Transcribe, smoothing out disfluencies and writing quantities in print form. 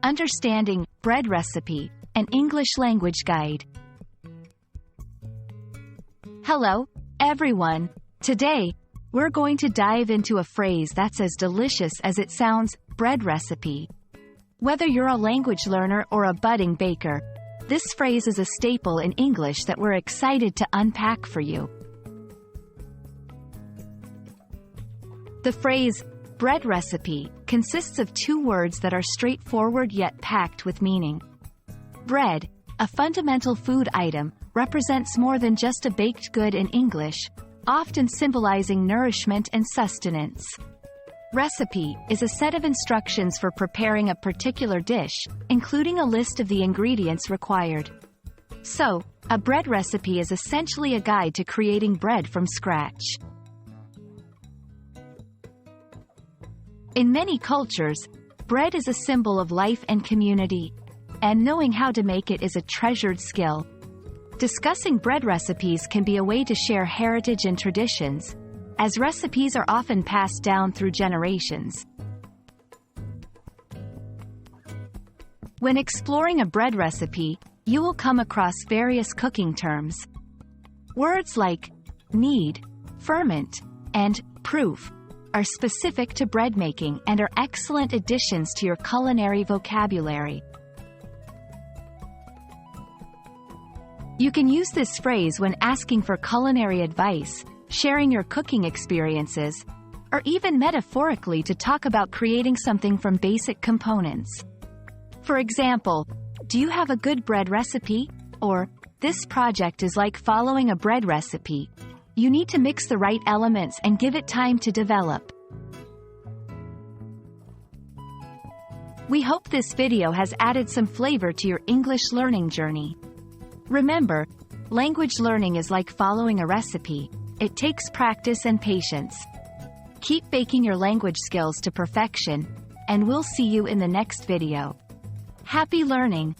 Understanding Bread Recipe, an English language guide. Hello, everyone. Today, we're going to dive into a phrase that's as delicious as it sounds, bread recipe. Whether you're a language learner or a budding baker, this phrase is a staple in English that we're excited to unpack for you. The phrase, bread recipe, consists of two words that are straightforward yet packed with meaning. Bread, a fundamental food item, represents more than just a baked good in English, often symbolizing nourishment and sustenance. Recipe is a set of instructions for preparing a particular dish, including a list of the ingredients required. So, a bread recipe is essentially a guide to creating bread from scratch. In many cultures, bread is a symbol of life and community, and knowing how to make it is a treasured skill. Discussing bread recipes can be a way to share heritage and traditions, as recipes are often passed down through generations. When exploring a bread recipe, you will come across various cooking terms. Words like knead, ferment, and proof are specific to bread making and are excellent additions to your culinary vocabulary. You can use this phrase when asking for culinary advice, sharing your cooking experiences, or even metaphorically to talk about creating something from basic components. For example, do you have a good bread recipe? Or, this project is like following a bread recipe. You need to mix the right elements and give it time to develop. We hope this video has added some flavor to your English learning journey. Remember, language learning is like following a recipe. It takes practice and patience. Keep baking your language skills to perfection, and we'll see you in the next video. Happy learning!